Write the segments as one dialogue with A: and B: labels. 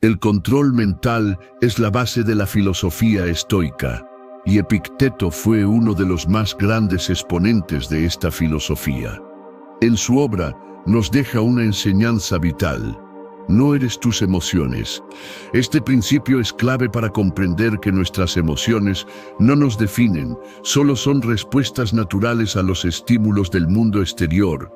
A: El control mental es la base de la filosofía estoica, y Epicteto fue uno de los más grandes exponentes de esta filosofía. En su obra nos deja una enseñanza vital. No eres tus emociones. Este principio es clave para comprender que nuestras emociones no nos definen, solo son respuestas naturales a los estímulos del mundo exterior.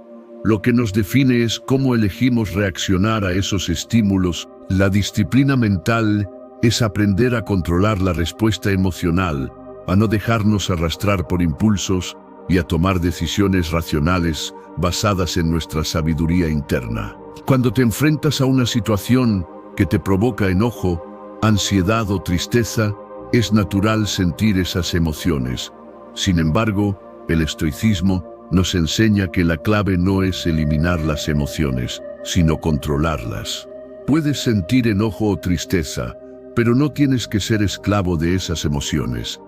A: Lo que nos define es cómo elegimos reaccionar a esos estímulos. La disciplina mental es aprender a controlar la respuesta emocional, a no dejarnos arrastrar por impulsos y a tomar decisiones racionales basadas en nuestra sabiduría interna. Cuando te enfrentas a una situación que te provoca enojo, ansiedad o tristeza, es natural sentir esas emociones. Sin embargo, el estoicismo nos enseña que la clave no es eliminar las emociones, sino controlarlas. Puedes sentir enojo o tristeza, pero no tienes que ser esclavo de esas emociones.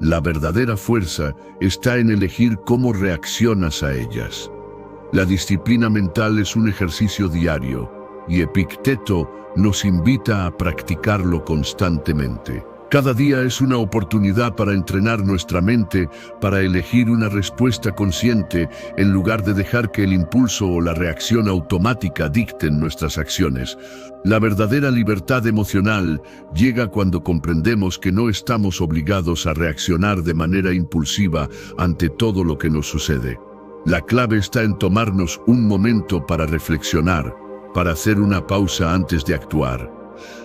A: La verdadera fuerza está en elegir cómo reaccionas a ellas. La disciplina mental es un ejercicio diario, y Epicteto nos invita a practicarlo constantemente. Cada día es una oportunidad para entrenar nuestra mente, para elegir una respuesta consciente, en lugar de dejar que el impulso o la reacción automática dicten nuestras acciones. La verdadera libertad emocional llega cuando comprendemos que no estamos obligados a reaccionar de manera impulsiva ante todo lo que nos sucede. La clave está en tomarnos un momento para reflexionar, para hacer una pausa antes de actuar.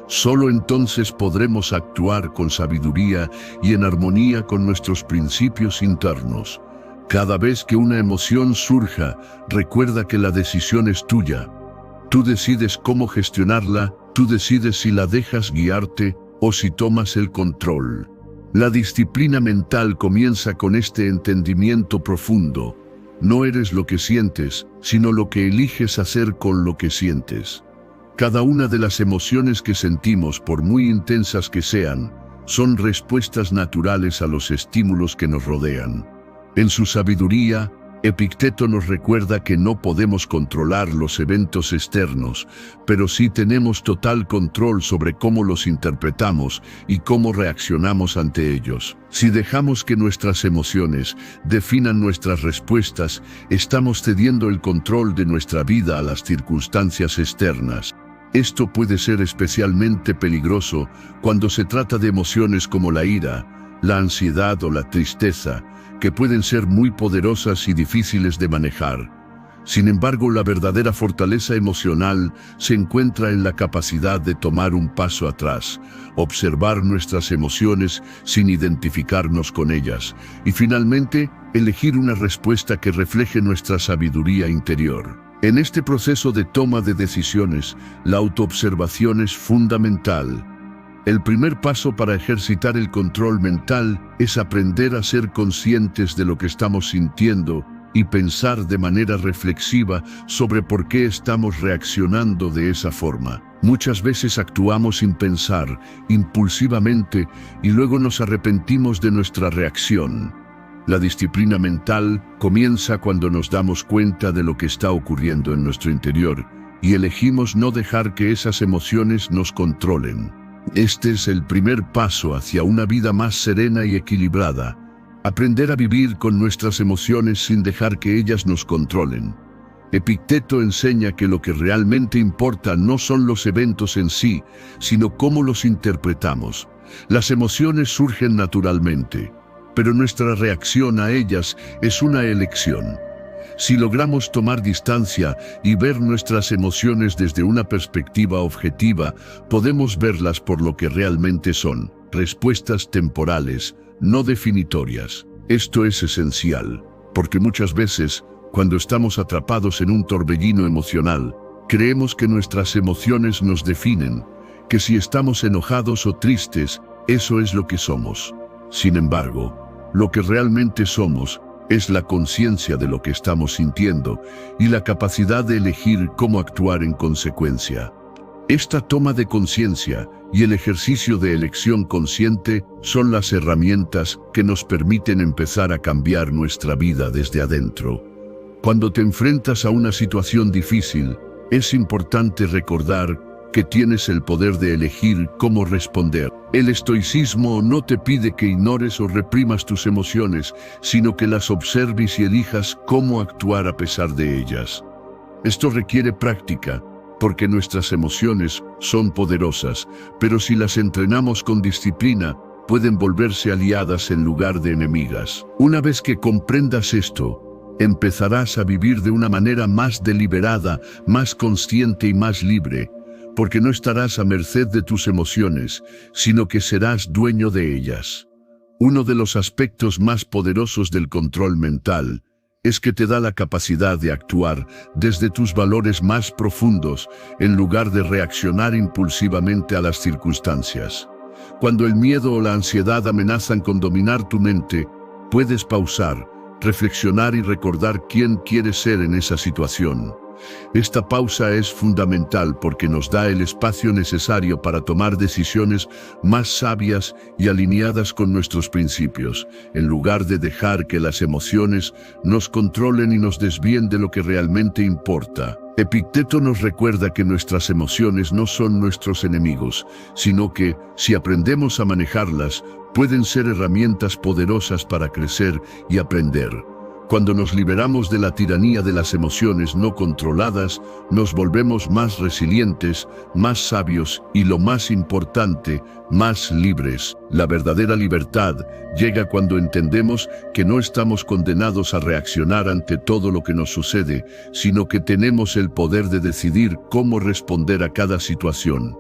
A: Solo entonces podremos actuar con sabiduría y en armonía con nuestros principios internos. Cada vez que una emoción surja, recuerda que la decisión es tuya. Tú decides cómo gestionarla, tú decides si la dejas guiarte o si tomas el control. La disciplina mental comienza con este entendimiento profundo. No eres lo que sientes, sino lo que eliges hacer con lo que sientes. Cada una de las emociones que sentimos, por muy intensas que sean, son respuestas naturales a los estímulos que nos rodean. En su sabiduría, Epicteto nos recuerda que no podemos controlar los eventos externos, pero sí tenemos total control sobre cómo los interpretamos y cómo reaccionamos ante ellos. Si dejamos que nuestras emociones definan nuestras respuestas, estamos cediendo el control de nuestra vida a las circunstancias externas. Esto puede ser especialmente peligroso cuando se trata de emociones como la ira, la ansiedad o la tristeza, que pueden ser muy poderosas y difíciles de manejar. Sin embargo, la verdadera fortaleza emocional se encuentra en la capacidad de tomar un paso atrás, observar nuestras emociones sin identificarnos con ellas, y finalmente, elegir una respuesta que refleje nuestra sabiduría interior. En este proceso de toma de decisiones, la autoobservación es fundamental. El primer paso para ejercitar el control mental es aprender a ser conscientes de lo que estamos sintiendo y pensar de manera reflexiva sobre por qué estamos reaccionando de esa forma. Muchas veces actuamos sin pensar, impulsivamente, y luego nos arrepentimos de nuestra reacción. La disciplina mental comienza cuando nos damos cuenta de lo que está ocurriendo en nuestro interior y elegimos no dejar que esas emociones nos controlen. Este es el primer paso hacia una vida más serena y equilibrada. Aprender a vivir con nuestras emociones sin dejar que ellas nos controlen. Epicteto enseña que lo que realmente importa no son los eventos en sí, sino cómo los interpretamos. Las emociones surgen naturalmente, pero nuestra reacción a ellas es una elección. Si logramos tomar distancia y ver nuestras emociones desde una perspectiva objetiva, podemos verlas por lo que realmente son, respuestas temporales, no definitorias. Esto es esencial, porque muchas veces, cuando estamos atrapados en un torbellino emocional, creemos que nuestras emociones nos definen, que si estamos enojados o tristes, eso es lo que somos. Sin embargo, lo que realmente somos es la conciencia de lo que estamos sintiendo y la capacidad de elegir cómo actuar en consecuencia. Esta toma de conciencia y el ejercicio de elección consciente son las herramientas que nos permiten empezar a cambiar nuestra vida desde adentro. Cuando te enfrentas a una situación difícil, es importante recordar que tienes el poder de elegir cómo responder. El estoicismo no te pide que ignores o reprimas tus emociones, sino que las observes y elijas cómo actuar a pesar de ellas. Esto requiere práctica, porque nuestras emociones son poderosas, pero si las entrenamos con disciplina, pueden volverse aliadas en lugar de enemigas. Una vez que comprendas esto, empezarás a vivir de una manera más deliberada, más consciente y más libre, porque no estarás a merced de tus emociones, sino que serás dueño de ellas. Uno de los aspectos más poderosos del control mental es que te da la capacidad de actuar desde tus valores más profundos en lugar de reaccionar impulsivamente a las circunstancias. Cuando el miedo o la ansiedad amenazan con dominar tu mente, puedes pausar, reflexionar y recordar quién quieres ser en esa situación. Esta pausa es fundamental porque nos da el espacio necesario para tomar decisiones más sabias y alineadas con nuestros principios, en lugar de dejar que las emociones nos controlen y nos desvíen de lo que realmente importa. Epicteto nos recuerda que nuestras emociones no son nuestros enemigos, sino que, si aprendemos a manejarlas, pueden ser herramientas poderosas para crecer y aprender. Cuando nos liberamos de la tiranía de las emociones no controladas, nos volvemos más resilientes, más sabios y, lo más importante, más libres. La verdadera libertad llega cuando entendemos que no estamos condenados a reaccionar ante todo lo que nos sucede, sino que tenemos el poder de decidir cómo responder a cada situación.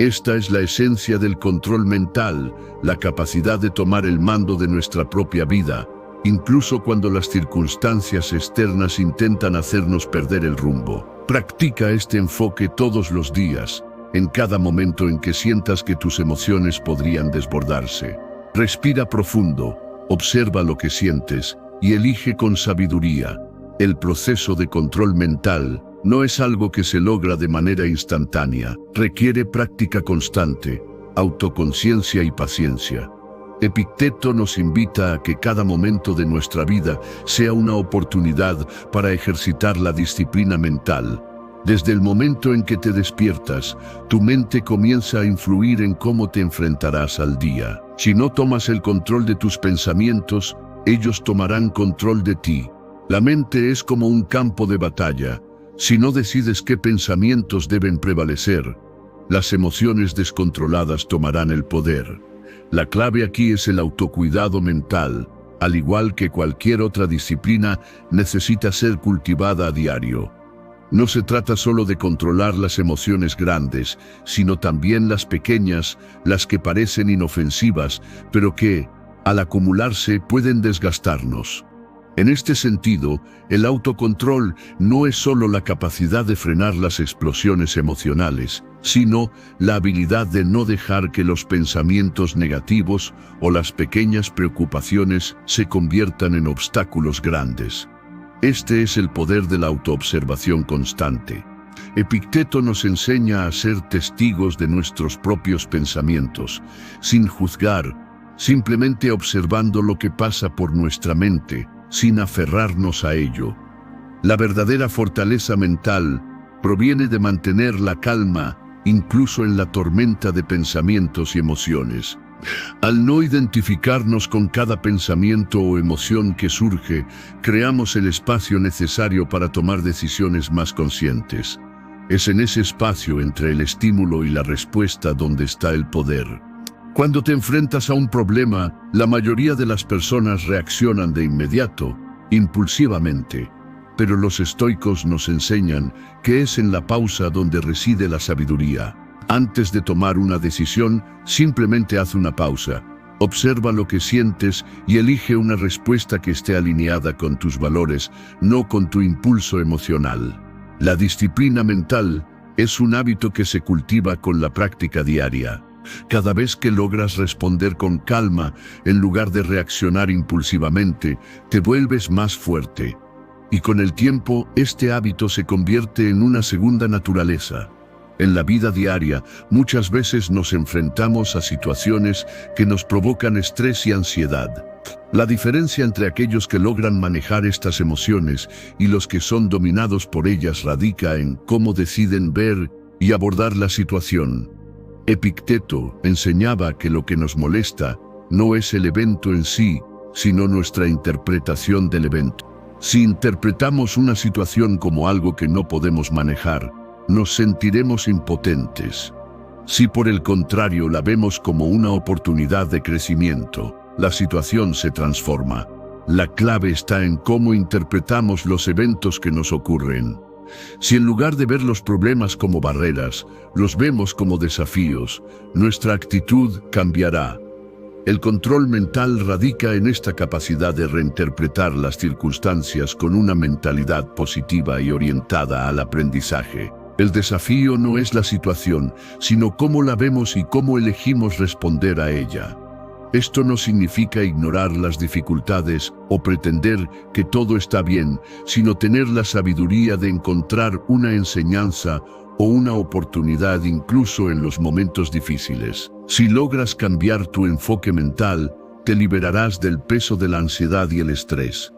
A: Esta es la esencia del control mental, la capacidad de tomar el mando de nuestra propia vida, incluso cuando las circunstancias externas intentan hacernos perder el rumbo. Practica este enfoque todos los días, en cada momento en que sientas que tus emociones podrían desbordarse. Respira profundo, observa lo que sientes y elige con sabiduría. El proceso de control mental no es algo que se logra de manera instantánea, requiere práctica constante, autoconciencia y paciencia. Epicteto nos invita a que cada momento de nuestra vida sea una oportunidad para ejercitar la disciplina mental. Desde el momento en que te despiertas, tu mente comienza a influir en cómo te enfrentarás al día. Si no tomas el control de tus pensamientos, ellos tomarán control de ti. La mente es como un campo de batalla. Si no decides qué pensamientos deben prevalecer, las emociones descontroladas tomarán el poder. La clave aquí es el autocuidado mental. Al igual que cualquier otra disciplina, necesita ser cultivada a diario. No se trata solo de controlar las emociones grandes, sino también las pequeñas, las que parecen inofensivas, pero que, al acumularse, pueden desgastarnos. En este sentido, el autocontrol no es solo la capacidad de frenar las explosiones emocionales, sino la habilidad de no dejar que los pensamientos negativos o las pequeñas preocupaciones se conviertan en obstáculos grandes. Este es el poder de la autoobservación constante. Epicteto nos enseña a ser testigos de nuestros propios pensamientos, sin juzgar, simplemente observando lo que pasa por nuestra mente, sin aferrarnos a ello. La verdadera fortaleza mental proviene de mantener la calma, incluso en la tormenta de pensamientos y emociones. Al no identificarnos con cada pensamiento o emoción que surge, creamos el espacio necesario para tomar decisiones más conscientes. Es en ese espacio entre el estímulo y la respuesta donde está el poder. Cuando te enfrentas a un problema, la mayoría de las personas reaccionan de inmediato, impulsivamente. Pero los estoicos nos enseñan que es en la pausa donde reside la sabiduría. Antes de tomar una decisión, simplemente haz una pausa. Observa lo que sientes y elige una respuesta que esté alineada con tus valores, no con tu impulso emocional. La disciplina mental es un hábito que se cultiva con la práctica diaria. Cada vez que logras responder con calma, en lugar de reaccionar impulsivamente, te vuelves más fuerte. Y con el tiempo, este hábito se convierte en una segunda naturaleza. En la vida diaria, muchas veces nos enfrentamos a situaciones que nos provocan estrés y ansiedad. La diferencia entre aquellos que logran manejar estas emociones y los que son dominados por ellas radica en cómo deciden ver y abordar la situación. Epicteto enseñaba que lo que nos molesta no es el evento en sí, sino nuestra interpretación del evento. Si interpretamos una situación como algo que no podemos manejar, nos sentiremos impotentes. Si por el contrario la vemos como una oportunidad de crecimiento, la situación se transforma. La clave está en cómo interpretamos los eventos que nos ocurren. Si en lugar de ver los problemas como barreras, los vemos como desafíos, nuestra actitud cambiará. El control mental radica en esta capacidad de reinterpretar las circunstancias con una mentalidad positiva y orientada al aprendizaje. El desafío no es la situación, sino cómo la vemos y cómo elegimos responder a ella. Esto no significa ignorar las dificultades o pretender que todo está bien, sino tener la sabiduría de encontrar una enseñanza o una oportunidad incluso en los momentos difíciles. Si logras cambiar tu enfoque mental, te liberarás del peso de la ansiedad y el estrés.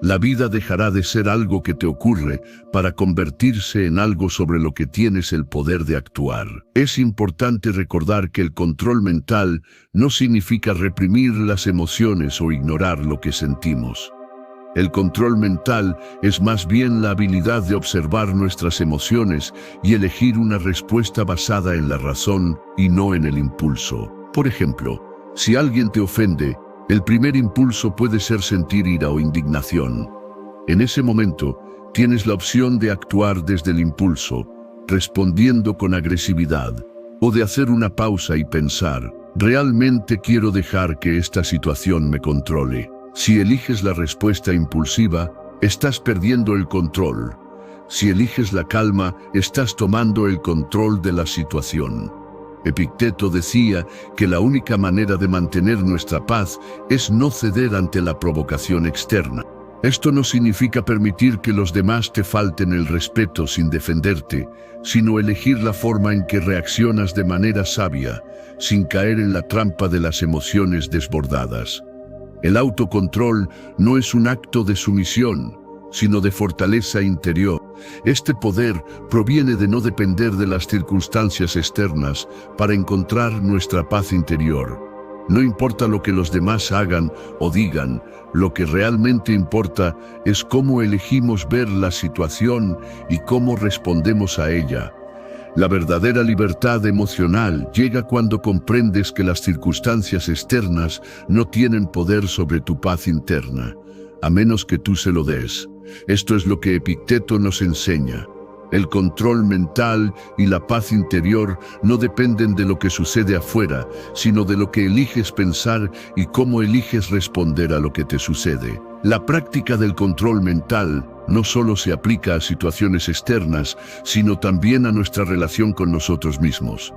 A: La vida dejará de ser algo que te ocurre para convertirse en algo sobre lo que tienes el poder de actuar. Es importante recordar que el control mental no significa reprimir las emociones o ignorar lo que sentimos. El control mental es más bien la habilidad de observar nuestras emociones y elegir una respuesta basada en la razón y no en el impulso. Por ejemplo, si alguien te ofende, el primer impulso puede ser sentir ira o indignación. En ese momento, tienes la opción de actuar desde el impulso, respondiendo con agresividad, o de hacer una pausa y pensar, ¿realmente quiero dejar que esta situación me controle? Si eliges la respuesta impulsiva, estás perdiendo el control. Si eliges la calma, estás tomando el control de la situación. Epicteto decía que la única manera de mantener nuestra paz es no ceder ante la provocación externa. Esto no significa permitir que los demás te falten el respeto sin defenderte, sino elegir la forma en que reaccionas de manera sabia, sin caer en la trampa de las emociones desbordadas. El autocontrol no es un acto de sumisión, sino de fortaleza interior. Este poder proviene de no depender de las circunstancias externas para encontrar nuestra paz interior. No importa lo que los demás hagan o digan, lo que realmente importa es cómo elegimos ver la situación y cómo respondemos a ella. La verdadera libertad emocional llega cuando comprendes que las circunstancias externas no tienen poder sobre tu paz interna, a menos que tú se lo des. Esto es lo que Epicteto nos enseña. El control mental y la paz interior no dependen de lo que sucede afuera, sino de lo que eliges pensar y cómo eliges responder a lo que te sucede. La práctica del control mental no solo se aplica a situaciones externas, sino también a nuestra relación con nosotros mismos.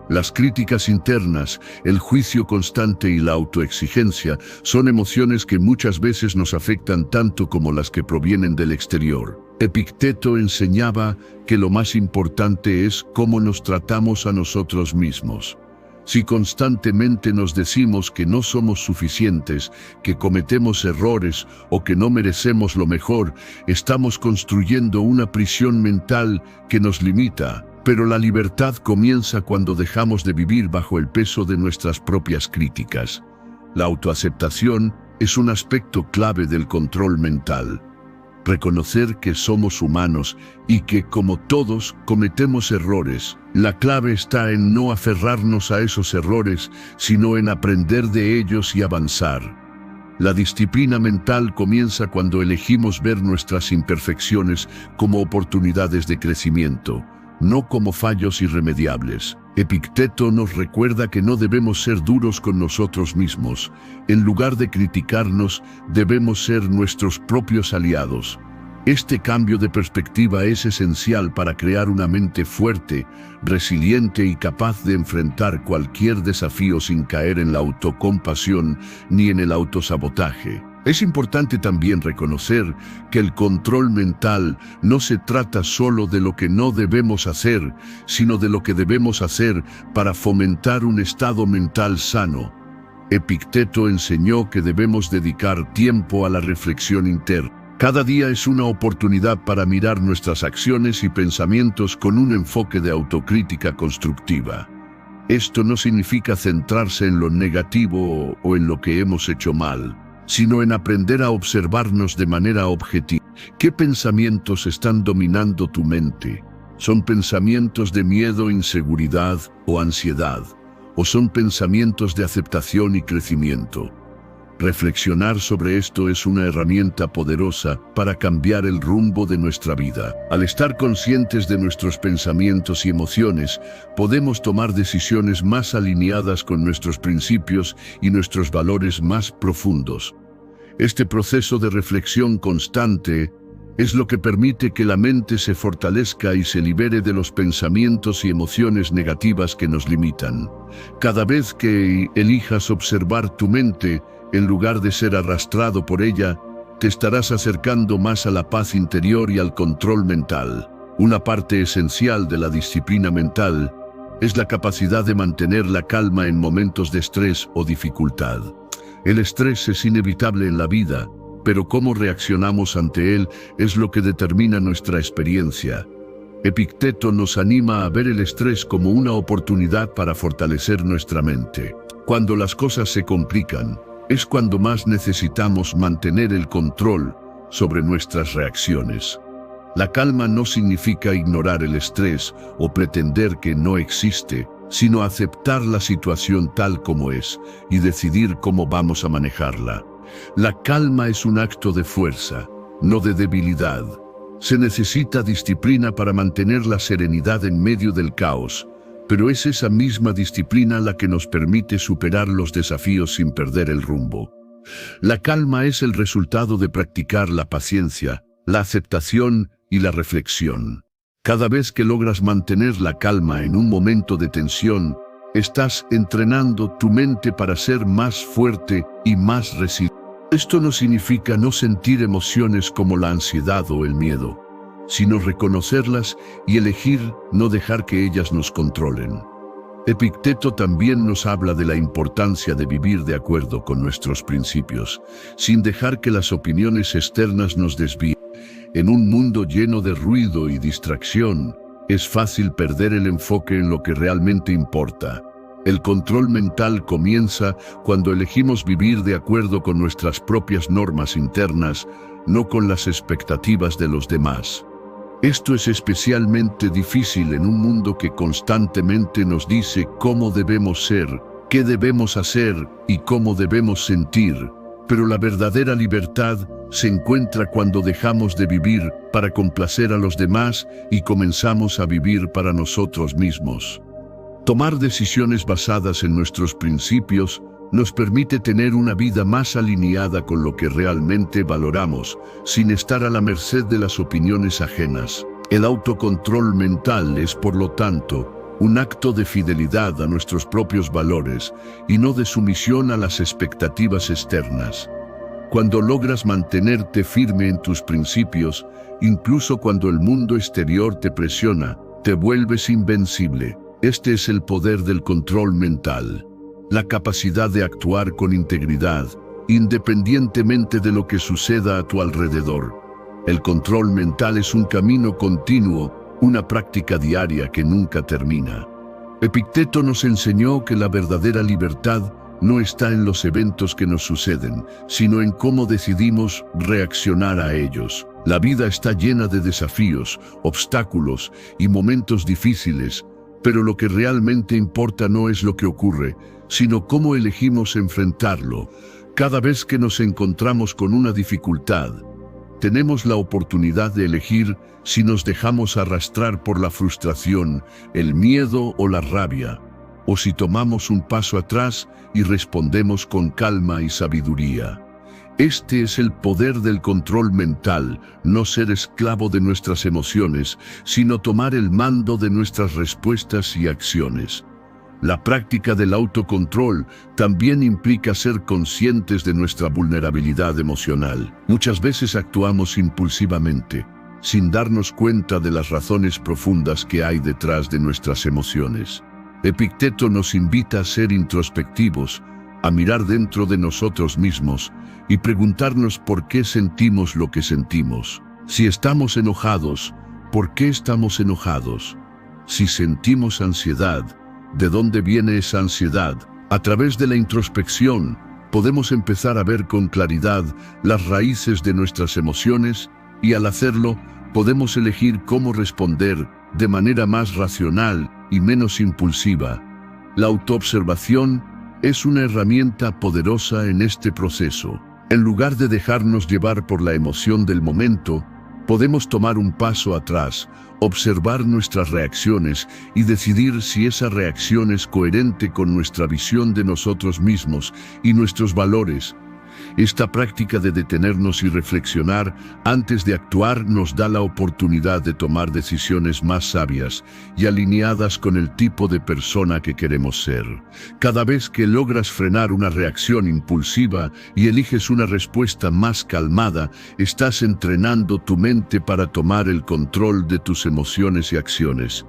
A: Las críticas internas, el juicio constante y la autoexigencia son emociones que muchas veces nos afectan tanto como las que provienen del exterior. Epicteto enseñaba que lo más importante es cómo nos tratamos a nosotros mismos. Si constantemente nos decimos que no somos suficientes, que cometemos errores o que no merecemos lo mejor, estamos construyendo una prisión mental que nos limita. Pero la libertad comienza cuando dejamos de vivir bajo el peso de nuestras propias críticas. La autoaceptación es un aspecto clave del control mental. Reconocer que somos humanos y que, como todos, cometemos errores. La clave está en no aferrarnos a esos errores, sino en aprender de ellos y avanzar. La disciplina mental comienza cuando elegimos ver nuestras imperfecciones como oportunidades de crecimiento, no como fallos irremediables. Epicteto nos recuerda que no debemos ser duros con nosotros mismos. En lugar de criticarnos, debemos ser nuestros propios aliados. Este cambio de perspectiva es esencial para crear una mente fuerte, resiliente y capaz de enfrentar cualquier desafío sin caer en la autocompasión ni en el autosabotaje. Es importante también reconocer que el control mental no se trata solo de lo que no debemos hacer, sino de lo que debemos hacer para fomentar un estado mental sano. Epicteto enseñó que debemos dedicar tiempo a la reflexión interna. Cada día es una oportunidad para mirar nuestras acciones y pensamientos con un enfoque de autocrítica constructiva. Esto no significa centrarse en lo negativo o en lo que hemos hecho mal, sino en aprender a observarnos de manera objetiva. ¿Qué pensamientos están dominando tu mente? ¿Son pensamientos de miedo, inseguridad o ansiedad? ¿O son pensamientos de aceptación y crecimiento? Reflexionar sobre esto es una herramienta poderosa para cambiar el rumbo de nuestra vida. Al estar conscientes de nuestros pensamientos y emociones, podemos tomar decisiones más alineadas con nuestros principios y nuestros valores más profundos. Este proceso de reflexión constante es lo que permite que la mente se fortalezca y se libere de los pensamientos y emociones negativas que nos limitan. Cada vez que elijas observar tu mente, en lugar de ser arrastrado por ella, te estarás acercando más a la paz interior y al control mental. Una parte esencial de la disciplina mental es la capacidad de mantener la calma en momentos de estrés o dificultad. El estrés es inevitable en la vida, pero cómo reaccionamos ante él es lo que determina nuestra experiencia. Epicteto nos anima a ver el estrés como una oportunidad para fortalecer nuestra mente. Cuando las cosas se complican, es cuando más necesitamos mantener el control sobre nuestras reacciones. La calma no significa ignorar el estrés o pretender que no existe, sino aceptar la situación tal como es y decidir cómo vamos a manejarla. La calma es un acto de fuerza, no de debilidad. Se necesita disciplina para mantener la serenidad en medio del caos, pero es esa misma disciplina la que nos permite superar los desafíos sin perder el rumbo. La calma es el resultado de practicar la paciencia, la aceptación y la reflexión. Cada vez que logras mantener la calma en un momento de tensión, estás entrenando tu mente para ser más fuerte y más resiliente. Esto no significa no sentir emociones como la ansiedad o el miedo, sino reconocerlas y elegir no dejar que ellas nos controlen. Epicteto también nos habla de la importancia de vivir de acuerdo con nuestros principios, sin dejar que las opiniones externas nos desvíen. En un mundo lleno de ruido y distracción, es fácil perder el enfoque en lo que realmente importa. El control mental comienza cuando elegimos vivir de acuerdo con nuestras propias normas internas, no con las expectativas de los demás. Esto es especialmente difícil en un mundo que constantemente nos dice cómo debemos ser, qué debemos hacer y cómo debemos sentir. Pero la verdadera libertad se encuentra cuando dejamos de vivir para complacer a los demás y comenzamos a vivir para nosotros mismos. Tomar decisiones basadas en nuestros principios nos permite tener una vida más alineada con lo que realmente valoramos, sin estar a la merced de las opiniones ajenas. El autocontrol mental es, por lo tanto, un acto de fidelidad a nuestros propios valores y no de sumisión a las expectativas externas. Cuando logras mantenerte firme en tus principios, incluso cuando el mundo exterior te presiona, te vuelves invencible. Este es el poder del control mental, la capacidad de actuar con integridad, independientemente de lo que suceda a tu alrededor. El control mental es un camino continuo, una práctica diaria que nunca termina. Epicteto nos enseñó que la verdadera libertad no está en los eventos que nos suceden, sino en cómo decidimos reaccionar a ellos. La vida está llena de desafíos, obstáculos y momentos difíciles, pero lo que realmente importa no es lo que ocurre, sino cómo elegimos enfrentarlo. Cada vez que nos encontramos con una dificultad, tenemos la oportunidad de elegir si nos dejamos arrastrar por la frustración, el miedo o la rabia, o si tomamos un paso atrás y respondemos con calma y sabiduría. Este es el poder del control mental, no ser esclavo de nuestras emociones, sino tomar el mando de nuestras respuestas y acciones. La práctica del autocontrol también implica ser conscientes de nuestra vulnerabilidad emocional. Muchas veces actuamos impulsivamente, sin darnos cuenta de las razones profundas que hay detrás de nuestras emociones. Epicteto nos invita a ser introspectivos, a mirar dentro de nosotros mismos y preguntarnos por qué sentimos lo que sentimos. Si estamos enojados, ¿por qué estamos enojados? Si sentimos ansiedad, ¿de dónde viene esa ansiedad? A través de la introspección, podemos empezar a ver con claridad las raíces de nuestras emociones y al hacerlo, podemos elegir cómo responder de manera más racional y menos impulsiva. La autoobservación es una herramienta poderosa en este proceso. En lugar de dejarnos llevar por la emoción del momento, podemos tomar un paso atrás, observar nuestras reacciones y decidir si esa reacción es coherente con nuestra visión de nosotros mismos y nuestros valores. Esta práctica de detenernos y reflexionar antes de actuar nos da la oportunidad de tomar decisiones más sabias y alineadas con el tipo de persona que queremos ser. Cada vez que logras frenar una reacción impulsiva y eliges una respuesta más calmada, estás entrenando tu mente para tomar el control de tus emociones y acciones.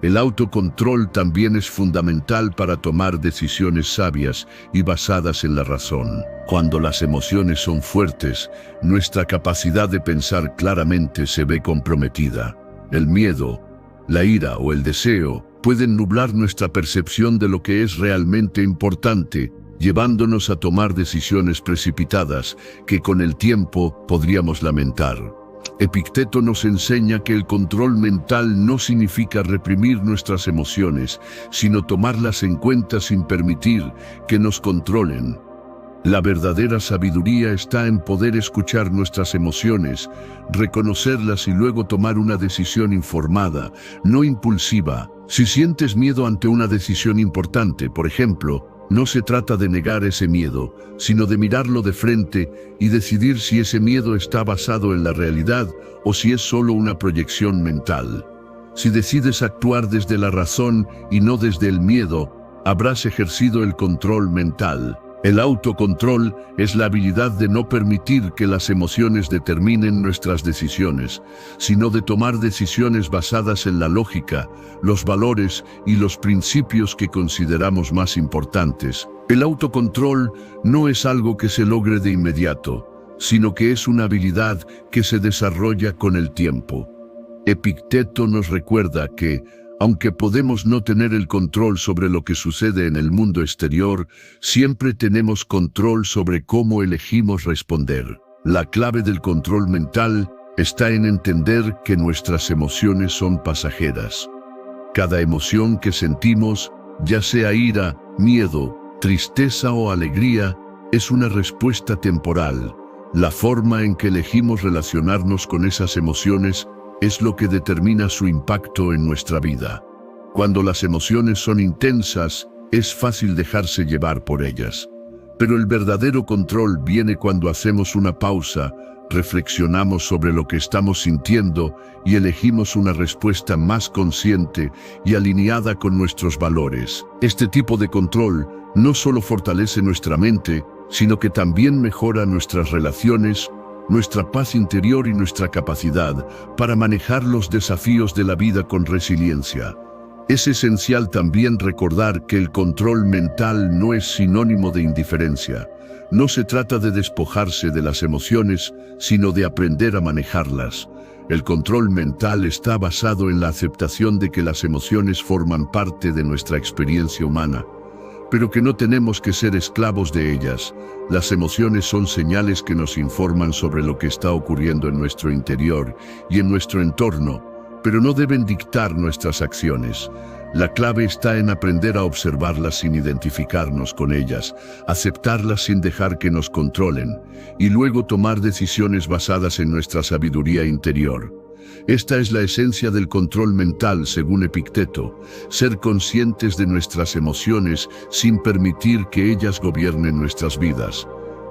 A: El autocontrol también es fundamental para tomar decisiones sabias y basadas en la razón. Cuando las emociones son fuertes, nuestra capacidad de pensar claramente se ve comprometida. El miedo, la ira o el deseo pueden nublar nuestra percepción de lo que es realmente importante, llevándonos a tomar decisiones precipitadas que con el tiempo podríamos lamentar. Epicteto nos enseña que el control mental no significa reprimir nuestras emociones, sino tomarlas en cuenta sin permitir que nos controlen. La verdadera sabiduría está en poder escuchar nuestras emociones, reconocerlas y luego tomar una decisión informada, no impulsiva. Si sientes miedo ante una decisión importante, por ejemplo, no se trata de negar ese miedo, sino de mirarlo de frente y decidir si ese miedo está basado en la realidad o si es solo una proyección mental. Si decides actuar desde la razón y no desde el miedo, habrás ejercido el control mental. El autocontrol es la habilidad de no permitir que las emociones determinen nuestras decisiones, sino de tomar decisiones basadas en la lógica, los valores y los principios que consideramos más importantes. El autocontrol no es algo que se logre de inmediato, sino que es una habilidad que se desarrolla con el tiempo. Epicteto nos recuerda que, aunque podemos no tener el control sobre lo que sucede en el mundo exterior, siempre tenemos control sobre cómo elegimos responder. La clave del control mental está en entender que nuestras emociones son pasajeras. Cada emoción que sentimos, ya sea ira, miedo, tristeza o alegría, es una respuesta temporal. La forma en que elegimos relacionarnos con esas emociones es lo que determina su impacto en nuestra vida. Cuando las emociones son intensas, es fácil dejarse llevar por ellas. Pero el verdadero control viene cuando hacemos una pausa, reflexionamos sobre lo que estamos sintiendo y elegimos una respuesta más consciente y alineada con nuestros valores. Este tipo de control no solo fortalece nuestra mente, sino que también mejora nuestras relaciones, nuestra paz interior y nuestra capacidad para manejar los desafíos de la vida con resiliencia. Es esencial también recordar que el control mental no es sinónimo de indiferencia. No se trata de despojarse de las emociones, sino de aprender a manejarlas. El control mental está basado en la aceptación de que las emociones forman parte de nuestra experiencia humana, pero que no tenemos que ser esclavos de ellas. Las emociones son señales que nos informan sobre lo que está ocurriendo en nuestro interior y en nuestro entorno, pero no deben dictar nuestras acciones. La clave está en aprender a observarlas sin identificarnos con ellas, aceptarlas sin dejar que nos controlen, y luego tomar decisiones basadas en nuestra sabiduría interior. Esta es la esencia del control mental, según Epicteto: ser conscientes de nuestras emociones sin permitir que ellas gobiernen nuestras vidas.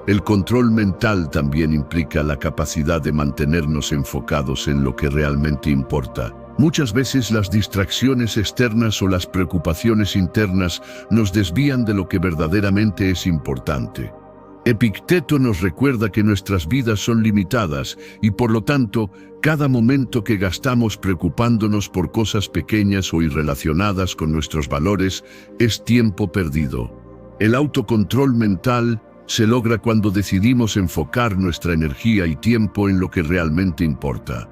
A: El control mental también implica la capacidad de mantenernos enfocados en lo que realmente importa. Muchas veces las distracciones externas o las preocupaciones internas nos desvían de lo que verdaderamente es importante. Epicteto nos recuerda que nuestras vidas son limitadas y por lo tanto, cada momento que gastamos preocupándonos por cosas pequeñas o irrelacionadas con nuestros valores es tiempo perdido. El autocontrol mental se logra cuando decidimos enfocar nuestra energía y tiempo en lo que realmente importa.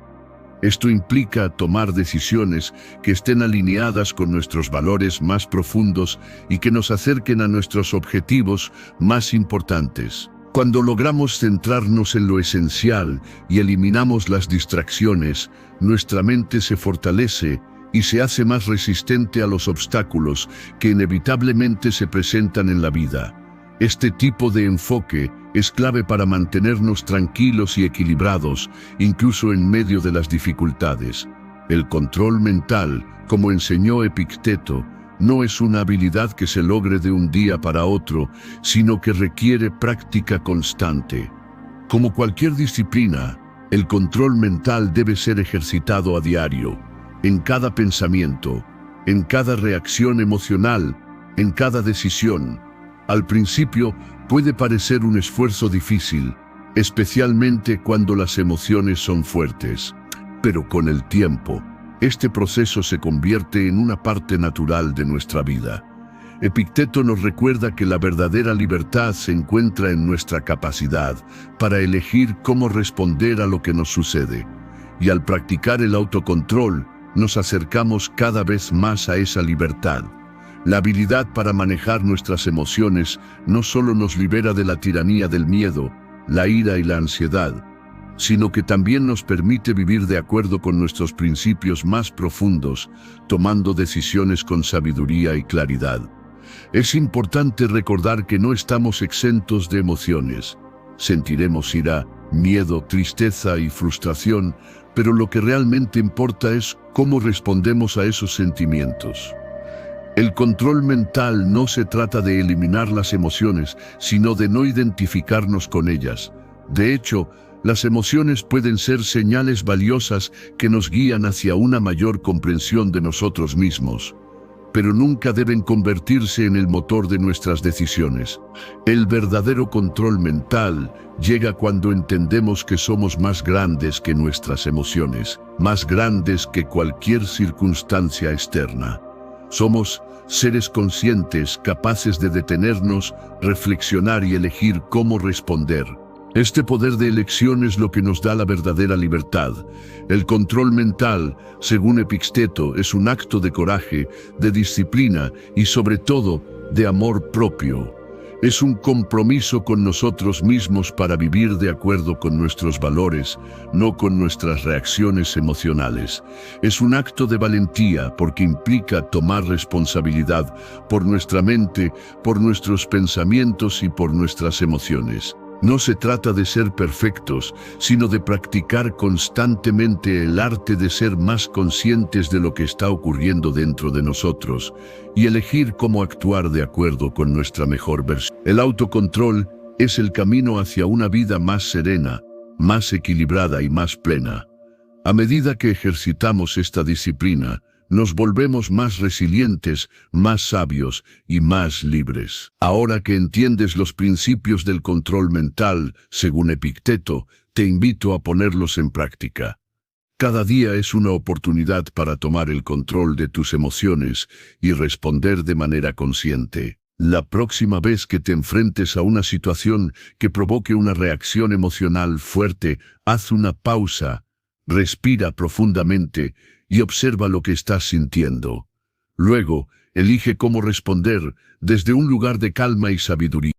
A: Esto implica tomar decisiones que estén alineadas con nuestros valores más profundos y que nos acerquen a nuestros objetivos más importantes. Cuando logramos centrarnos en lo esencial y eliminamos las distracciones, nuestra mente se fortalece y se hace más resistente a los obstáculos que inevitablemente se presentan en la vida. Este tipo de enfoque es clave para mantenernos tranquilos y equilibrados, incluso en medio de las dificultades. El control mental, como enseñó Epicteto, no es una habilidad que se logre de un día para otro, sino que requiere práctica constante. Como cualquier disciplina, el control mental debe ser ejercitado a diario, en cada pensamiento, en cada reacción emocional, en cada decisión. Al principio puede parecer un esfuerzo difícil, especialmente cuando las emociones son fuertes. Pero con el tiempo, este proceso se convierte en una parte natural de nuestra vida. Epicteto nos recuerda que la verdadera libertad se encuentra en nuestra capacidad para elegir cómo responder a lo que nos sucede. Y al practicar el autocontrol, nos acercamos cada vez más a esa libertad. La habilidad para manejar nuestras emociones no solo nos libera de la tiranía del miedo, la ira y la ansiedad, sino que también nos permite vivir de acuerdo con nuestros principios más profundos, tomando decisiones con sabiduría y claridad. Es importante recordar que no estamos exentos de emociones. Sentiremos ira, miedo, tristeza y frustración, pero lo que realmente importa es cómo respondemos a esos sentimientos. El control mental no se trata de eliminar las emociones, sino de no identificarnos con ellas. De hecho, las emociones pueden ser señales valiosas que nos guían hacia una mayor comprensión de nosotros mismos, pero nunca deben convertirse en el motor de nuestras decisiones. El verdadero control mental llega cuando entendemos que somos más grandes que nuestras emociones, más grandes que cualquier circunstancia externa. Somos seres conscientes, capaces de detenernos, reflexionar y elegir cómo responder. Este poder de elección es lo que nos da la verdadera libertad. El control mental, según Epicteto, es un acto de coraje, de disciplina y sobre todo de amor propio. Es un compromiso con nosotros mismos para vivir de acuerdo con nuestros valores, no con nuestras reacciones emocionales. Es un acto de valentía porque implica tomar responsabilidad por nuestra mente, por nuestros pensamientos y por nuestras emociones. No se trata de ser perfectos, sino de practicar constantemente el arte de ser más conscientes de lo que está ocurriendo dentro de nosotros y elegir cómo actuar de acuerdo con nuestra mejor versión. El autocontrol es el camino hacia una vida más serena, más equilibrada y más plena. A medida que ejercitamos esta disciplina, nos volvemos más resilientes, más sabios y más libres. Ahora que entiendes los principios del control mental, según Epicteto, te invito a ponerlos en práctica. Cada día es una oportunidad para tomar el control de tus emociones y responder de manera consciente. La próxima vez que te enfrentes a una situación que provoque una reacción emocional fuerte, haz una pausa, respira profundamente y observa lo que estás sintiendo. Luego, elige cómo responder desde un lugar de calma y sabiduría.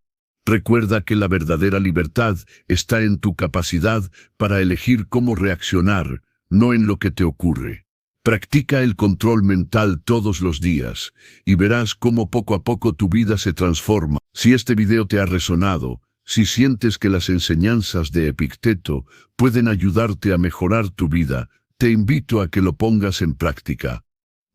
A: Recuerda que la verdadera libertad está en tu capacidad para elegir cómo reaccionar, no en lo que te ocurre. Practica el control mental todos los días y verás cómo poco a poco tu vida se transforma. Si este video te ha resonado, si sientes que las enseñanzas de Epicteto pueden ayudarte a mejorar tu vida, te invito a que lo pongas en práctica.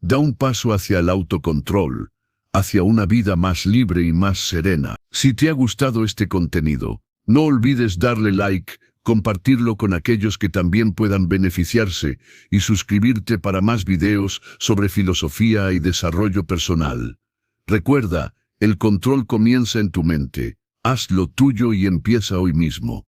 A: Da un paso hacia el autocontrol, hacia una vida más libre y más serena. Si te ha gustado este contenido, no olvides darle like, compartirlo con aquellos que también puedan beneficiarse y suscribirte para más videos sobre filosofía y desarrollo personal. Recuerda, el control comienza en tu mente. Haz lo tuyo y empieza hoy mismo.